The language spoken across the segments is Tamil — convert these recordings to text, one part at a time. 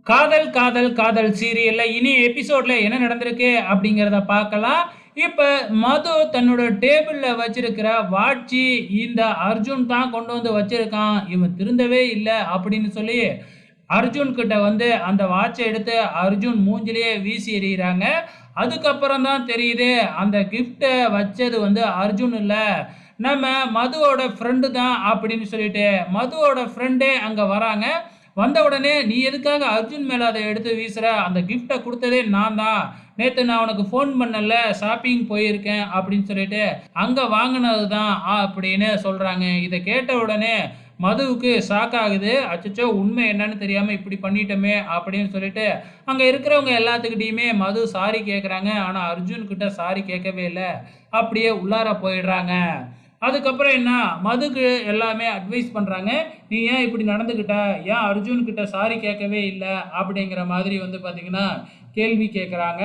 காதல் காதல் காதல் சீரியல்ல இனி எபிசோட்ல என்ன நடந்திருக்கு அப்படிங்கிறத பார்க்கலாம். இப்ப மது தன்னோட டேபிள்ல வச்சிருக்கிற வாட்சி இந்த அர்ஜுன் தான் கொண்டு வந்து வச்சிருக்கான். இவன் திருந்தவே இல்ல அப்படின்னு சொல்லி அர்ஜுன் கிட்ட வந்து அந்த வாட்ச எடுத்து அர்ஜுன் மூஞ்சிலேயே வீசி எறியுறாங்க. அதுக்கப்புறம் தான் தெரியுது அந்த கிஃப்ட்ட வச்சது வந்து அர்ஜுன் இல்ல. நம்ம மதுவோட ஃப்ரெண்டு தான் அப்படின்னு சொல்லிட்டு மதுவோட ஃப்ரெண்டே அங்க வராங்க. வந்த உடனே, "நீ எதுக்காக அர்ஜுன் மேல அத எடுத்து வீசுற? அந்த கிஃப்ட்ட குடுத்ததே நான் தான். நேத்து நான் உனக்கு ஃபோன் பண்ணேன்ல, ஷாப்பிங் போயிருக்கேன்." அப்படின்னு சொல்லிட்டு, "அங்க வாங்குனது தான்" அப்படின்னு சொல்றாங்க. இத கேட்ட உடனே மதுவுக்கு ஷாக் ஆகுது. அச்சச்சோ! உண்மை என்னன்னு தெரியாம இப்படி பண்ணிட்டோமே அப்படின்னு சொல்லிட்டு, அங்க இருக்கிறவங்க எல்லாத்துக்கிட்டயுமே மது சாரி கேட்கறாங்க. ஆனா அர்ஜுன் கிட்ட சாரி கேட்கவே இல்ல. அப்படியே உள்ளார போயிடுறாங்க. அதுக்கப்புறம் என்ன, மதுக்கு எல்லாமே அட்வைஸ் பண்றாங்க. "நீ ஏன் இப்படி நடந்துக்கிட்ட? ஏன் அர்ஜுன் கிட்ட சாரி கேட்கவே இல்ல?" அப்படிங்கிற மாதிரி வந்து பார்த்தீங்கன்னா, கேள்வி கேட்கறாங்க.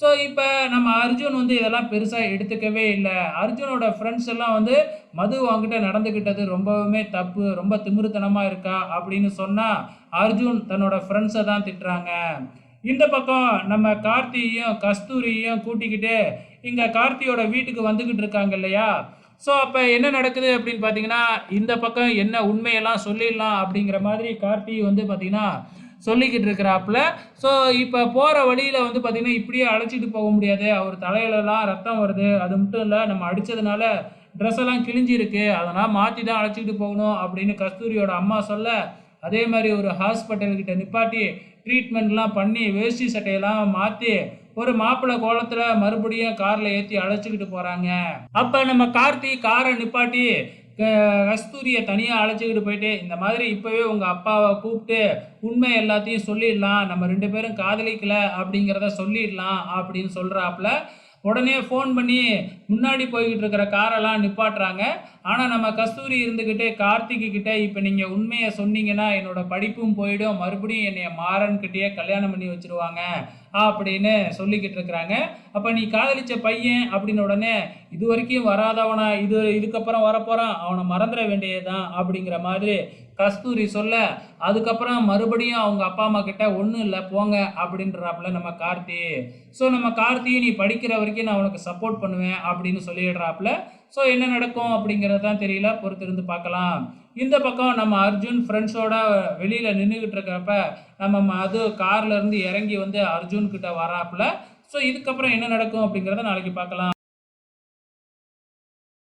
ஸோ, இப்ப நம்ம அர்ஜுன் வந்து இதெல்லாம் பெருசா எடுத்துக்கவே இல்ல. அர்ஜுனோட ஃப்ரெண்ட்ஸ் எல்லாம் வந்து, "மது உன்கிட்ட நடந்துக்கிட்டது ரொம்பவுமே தப்பு. ரொம்ப திமிருத்தனமா இருக்கா" அப்படின்னு சொன்னா, அர்ஜுன் தன்னோட ஃப்ரெண்ட்ஸ தான் திட்டுறாங்க. இந்த பக்கம் நம்ம கார்த்தியையும், கஸ்தூரியையும் கூட்டிக்கிட்டு, இங்க கார்த்தியோட வீட்டுக்கு வந்துகிட்டு இருக்காங்க இல்லையா? ஸோ, அப்ப என்ன நடக்குது அப்படின்னு பார்த்தீங்கன்னா, இந்த பக்கம் என்ன உண்மையெல்லாம் சொல்லிடலாம் அப்படிங்கிற மாதிரி கார்த்தி வந்து பார்த்தீங்கன்னா, சொல்லிக்கிட்டு இருக்கிறாப்புல. ஸோ, இப்ப போற வழியில வந்து பார்த்தீங்கன்னா, இப்படியே அழைச்சிட்டு போக முடியாது. அவர் தலையிலலாம் ரத்தம் வருது. அது மட்டும் இல்ல, நம்ம அடிச்சதுனால ட்ரெஸ் எல்லாம் கிழிஞ்சிருக்கு. அதெல்லாம் மாத்தி தான் அழைச்சிட்டு போகணும் அப்படின்னு கஸ்தூரியோட அம்மா சொல்ல, அதே மாரி ஒரு ஹாஸ்பிட்டல் கிட்ட நிப்பாட்டி ட்ரீட்மெண்ட்லாம் பண்ணி, வேஷ்டி சட்டையெல்லாம் மாத்தி, ஒரு மாப்பிள்ளை கோலத்துல மறுபடியும் கார்ல ஏத்தி அழைச்சுக்கிட்டு போறாங்க. அப்ப நம்ம கார்த்தி காரை நிப்பாட்டி க கஸ்தூரிய தனியா அழைச்சுக்கிட்டு போயிட்டு, "இந்த மாதிரி இப்பவே உங்க அப்பாவ கூப்பிட்டு உண்மை எல்லாத்தையும் சொல்லிடலாம். நம்ம 2 பேரும் காதலிக்கல அப்படிங்கிறத சொல்லிடலாம்." அப்படின்னு சொல்றாப்புல. உடனே ஃபோன் பண்ணி முன்னாடி போய்கிட்டு இருக்கிற காரெல்லாம் நிப்பாட்டுறாங்க. ஆனா நம்ம கஸ்தூரி இருந்துகிட்டு கார்த்திக்கு கிட்ட, "இப்ப நீங்க உண்மைய சொன்னீங்கன்னா என்னோட படிப்பும் போயிடும். மறுபடியும் என்னைய மாறன் கிட்டயே கல்யாணம் பண்ணி வச்சுருவாங்க." அப்படின்னு சொல்லிக்கிட்டு இருக்கிறாங்க. அப்ப நீ காதலிச்ச பையன் அப்படின்னு உடனே, "இதுவரைக்கும் வராதவனா இதுக்கப்புறம் வரப்போறான். அவன மறந்துற வேண்டியது தான்." அப்படிங்கிற மாதிரி கஸ்தூரி சொல்ல, அதுக்கப்புறம் மறுபடியும் அவங்க அப்பா, அம்மா கிட்ட, "ஒண்ணும் இல்ல போங்க." அப்படின்றாப்புல நம்ம கார்த்தி. ஸோ நம்ம கார்த்தியும், "நீ படிக்கிற வரைக்கும் நான் உனக்கு சப்போர்ட் பண்ணுவேன்." அப்படின்னு சொல்லிடுறாப்புல. ஸோ என்ன நடக்கும் அப்படிங்கிறது தான் தெரியல. பொறுத்திருந்து பார்க்கலாம். இந்த பக்கம் நம்ம அர்ஜுன் ஃப்ரெண்ட்ஸோட வெளியில நின்னுகிட்டு இருக்கிறப்ப, நம்ம மது கார்ல இருந்து இறங்கி வந்து அர்ஜுன் கிட்ட வராப்புல. ஸோ இதுக்கப்புறம் என்ன நடக்கும் அப்படிங்கிறத நாளைக்கு பார்க்கலாம்.